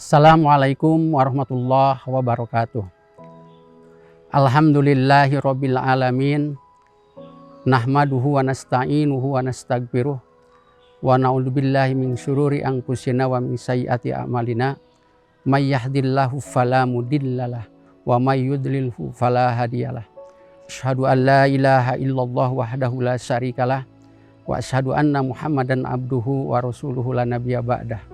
Assalamualaikum warahmatullahi wabarakatuh. Alhamdulillahirabbil alamin. Nahmaduhu wa nasta'inuhu wa nastaghfiruh. Wa na'udzubillahi min syururi anfusina wa min sayyiati a'malina. May yahdihillahu fala mudhillalah wa may yudlilhu fala hadiyalah. Asyhadu an la ilaha illallah wahdahu la syarikalah wa asyhadu anna Muhammadan abduhu wa rasuluhu la nabiyya ba'dah.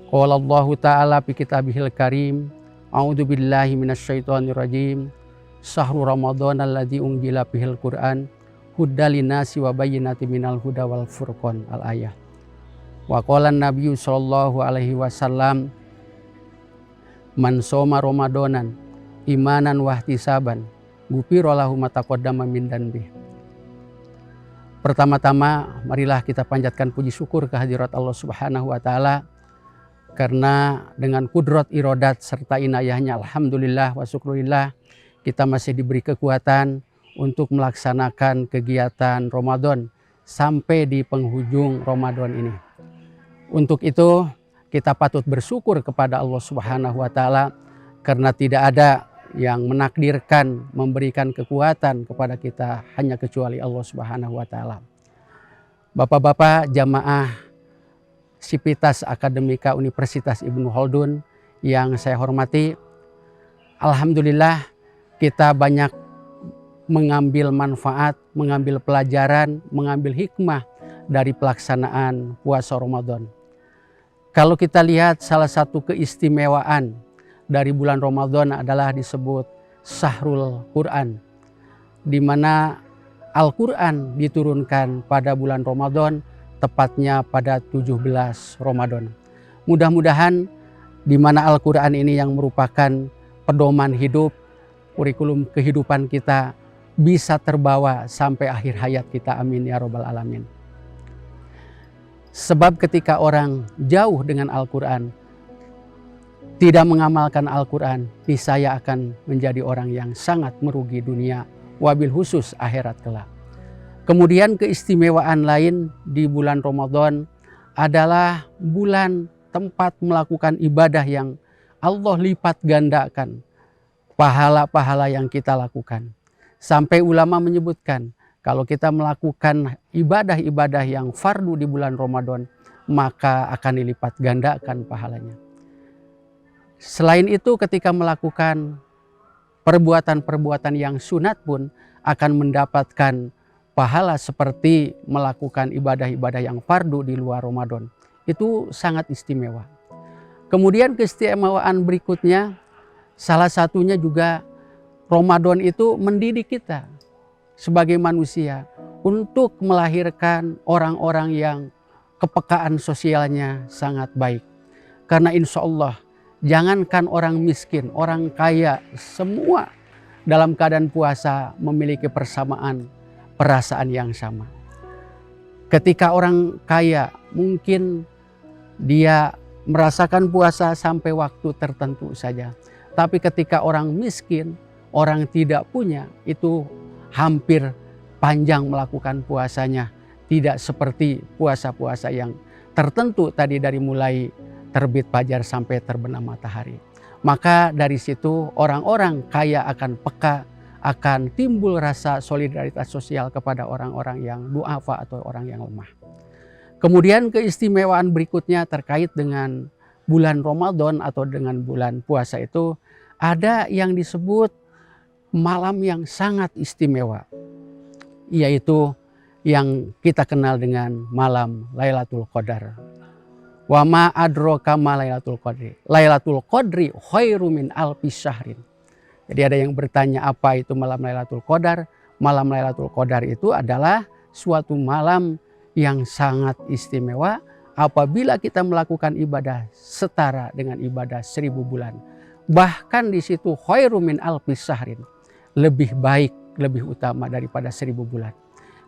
Qala Allahu ta'ala fi kitabihil karim, a'udzu billahi minasyaitonir rajim. Syahrul Ramadan alladzi unzila fihil Qur'an huddal linnasi wa bayyinatin minal huda wal furqan al-ayah. Wa qala an-nabiyyu sallallahu alaihi wasallam, man shoma ramadanan imanan wa ihtisaban ghufira lahu ma taqaddama min dhanbi. Pertama-tama marilah kita panjatkan puji syukur kehadirat Allah Subhanahu wa taala, karena dengan kudrat irodat serta inayahnya, alhamdulillah wa syukurillah, kita masih diberi kekuatan untuk melaksanakan kegiatan Ramadan sampai di penghujung Ramadan ini. Untuk itu kita patut bersyukur kepada Allah Subhanahu wa taala, karena tidak ada yang menakdirkan memberikan kekuatan kepada kita hanya kecuali Allah Subhanahu wa taala. Bapak-bapak jamaah Sivitas Akademika Universitas Ibnu Khaldun yang saya hormati, alhamdulillah kita banyak mengambil manfaat, mengambil pelajaran, mengambil hikmah dari pelaksanaan puasa Ramadan. Kalau kita lihat, salah satu keistimewaan dari bulan Ramadan adalah disebut Syahrul Quran, di mana Al-Quran diturunkan pada bulan Ramadan, tepatnya pada 17 Ramadan. Mudah-mudahan di mana Al-Quran ini yang merupakan pedoman hidup, kurikulum kehidupan kita, bisa terbawa sampai akhir hayat kita. Amin ya robbal alamin. Sebab ketika orang jauh dengan Al-Quran, tidak mengamalkan Al-Quran, niscaya akan menjadi orang yang sangat merugi dunia, wabil khusus akhirat kelak. Kemudian keistimewaan lain di bulan Ramadan adalah bulan tempat melakukan ibadah yang Allah lipat gandakan pahala-pahala yang kita lakukan. Sampai ulama menyebutkan, kalau kita melakukan ibadah-ibadah yang fardu di bulan Ramadan, maka akan dilipat gandakan pahalanya. Selain itu, ketika melakukan perbuatan-perbuatan yang sunat pun akan mendapatkan pahala seperti melakukan ibadah-ibadah yang fardu di luar Ramadan. Itu sangat istimewa. Kemudian keistimewaan berikutnya, salah satunya juga Ramadan itu mendidik kita sebagai manusia untuk melahirkan orang-orang yang kepekaan sosialnya sangat baik. Karena insya Allah, jangankan orang miskin, orang kaya, semua dalam keadaan puasa memiliki persamaan perasaan yang sama. Ketika orang kaya mungkin dia merasakan puasa sampai waktu tertentu saja. Tapi ketika orang miskin, orang tidak punya, itu hampir panjang melakukan puasanya. Tidak seperti puasa-puasa yang tertentu tadi, dari mulai terbit fajar sampai terbenam matahari. Maka dari situ orang-orang kaya akan peka, akan timbul rasa solidaritas sosial kepada orang-orang yang du'afa atau orang yang lemah. Kemudian keistimewaan berikutnya terkait dengan bulan Ramadan atau dengan bulan puasa itu, ada yang disebut malam yang sangat istimewa, yaitu yang kita kenal dengan malam Lailatul Qadar. Wa ma adraka ma Lailatul Qadri. Lailatul Qadri khairum min alfi syahrin. Jadi ada yang bertanya, apa itu malam Lailatul Qadar? Malam Lailatul Qadar itu adalah suatu malam yang sangat istimewa apabila kita melakukan ibadah setara dengan ibadah 1000 bulan. Bahkan di situ khairum min alfi syahrin, lebih baik, lebih utama daripada 1000 bulan.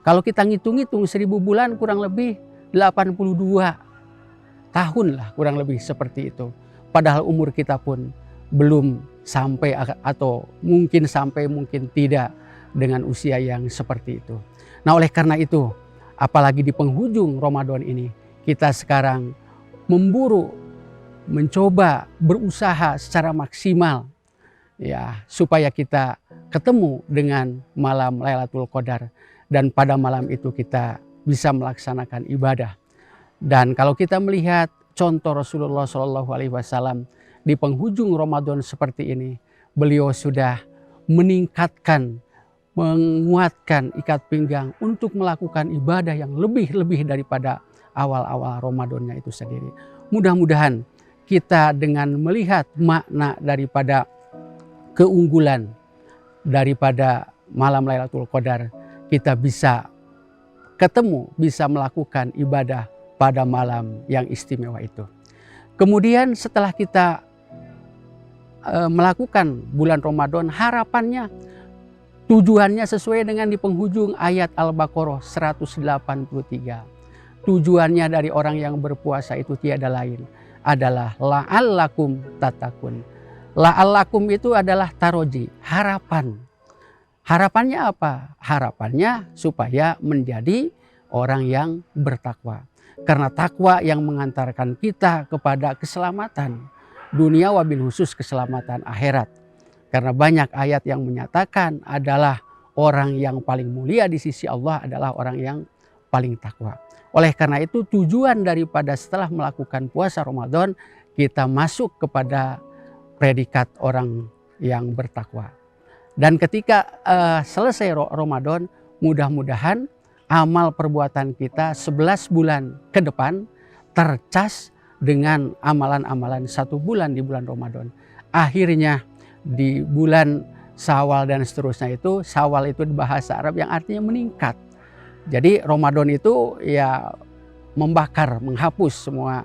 Kalau kita ngitung-ngitung 1000 bulan kurang lebih 82 tahun lah, kurang lebih seperti itu. Padahal umur kita pun belum sampai atau mungkin sampai mungkin tidak dengan usia yang seperti itu. Nah, oleh karena itu, apalagi di penghujung Ramadan ini, kita sekarang memburu mencoba berusaha secara maksimal ya supaya kita ketemu dengan malam Lailatul Qadar dan pada malam itu kita bisa melaksanakan ibadah. Dan kalau kita melihat contoh Rasulullah Shallallahu Alaihi Wasallam di penghujung Ramadan seperti ini, beliau sudah meningkatkan, menguatkan ikat pinggang untuk melakukan ibadah yang lebih daripada awal-awal Ramadannya itu sendiri. Mudah-mudahan kita dengan melihat makna daripada keunggulan daripada malam Lailatul Qadar, kita bisa ketemu, bisa melakukan ibadah pada malam yang istimewa itu. Kemudian setelah kita melakukan bulan Ramadan, harapannya, tujuannya sesuai dengan di penghujung ayat Al-Baqarah 183. Tujuannya dari orang yang berpuasa itu tiada lain adalah la'allakum tattaqun. La'allakum itu adalah taroji, harapan. Harapannya apa? Harapannya supaya menjadi orang yang bertakwa. Karena takwa yang mengantarkan kita kepada keselamatan dunia, wabil khusus keselamatan akhirat. Karena banyak ayat yang menyatakan adalah orang yang paling mulia di sisi Allah adalah orang yang paling takwa. Oleh karena itu tujuan daripada setelah melakukan puasa Ramadan, kita masuk kepada predikat orang yang bertakwa. Dan ketika selesai Ramadan, mudah-mudahan amal perbuatan kita 11 bulan ke depan tercas dengan amalan-amalan 1 bulan di bulan Ramadan. Akhirnya di bulan Syawal dan seterusnya itu, Syawal itu bahasa Arab yang artinya meningkat. Jadi Ramadan itu ya membakar, menghapus semua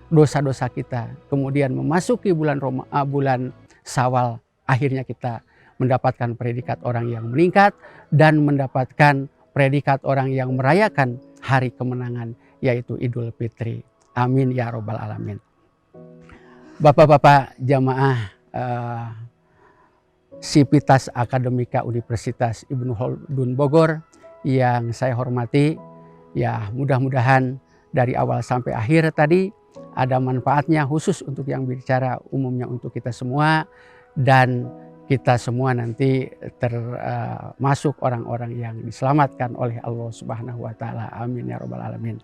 dosa-dosa kita. Kemudian memasuki bulan Syawal, akhirnya kita mendapatkan predikat orang yang meningkat dan mendapatkan predikat orang yang merayakan hari kemenangan, yaitu Idul Fitri. Amin ya robbal alamin. Bapak-bapak jamaah Sivitas Akademika Universitas Ibnu Khaldun Bogor yang saya hormati, ya mudah-mudahan dari awal sampai akhir tadi ada manfaatnya, khusus untuk yang bicara, umumnya untuk kita semua, dan kita semua nanti termasuk orang-orang yang diselamatkan oleh Allah Subhanahu wa Ta'ala. Amin ya robbal alamin.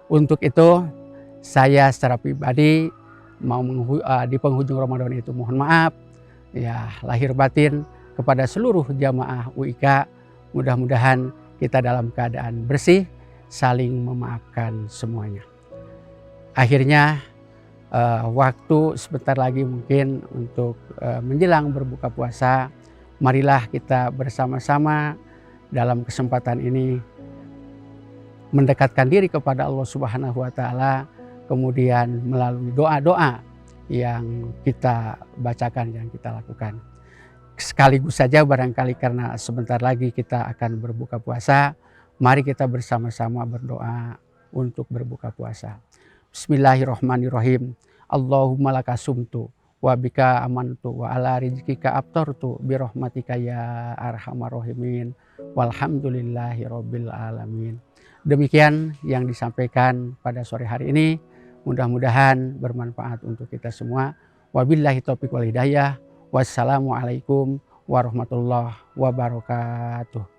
Untuk itu saya secara pribadi mau di penghujung Ramadan itu mohon maaf ya lahir batin kepada seluruh jamaah UIK. Mudah-mudahan kita dalam keadaan bersih, saling memaafkan semuanya. Akhirnya waktu sebentar lagi mungkin untuk menjelang berbuka puasa, marilah kita bersama-sama dalam kesempatan ini mendekatkan diri kepada Allah Subhanahu wa Ta'ala, kemudian melalui doa-doa yang kita bacakan, yang kita lakukan. Sekaligus saja barangkali karena sebentar lagi kita akan berbuka puasa, mari kita bersama-sama berdoa untuk berbuka puasa. Bismillahirrahmanirrahim. Allahumma laka sumtu wa bika amantu wa ala rizkika aftartu bi rahmatika ya arhamar rahimin walhamdulillahi rabbil alamin. Demikian yang disampaikan pada sore hari ini, mudah-mudahan bermanfaat untuk kita semua. Wabillahi taufiq wal hidayah. Wassalamualaikum warahmatullahi wabarakatuh.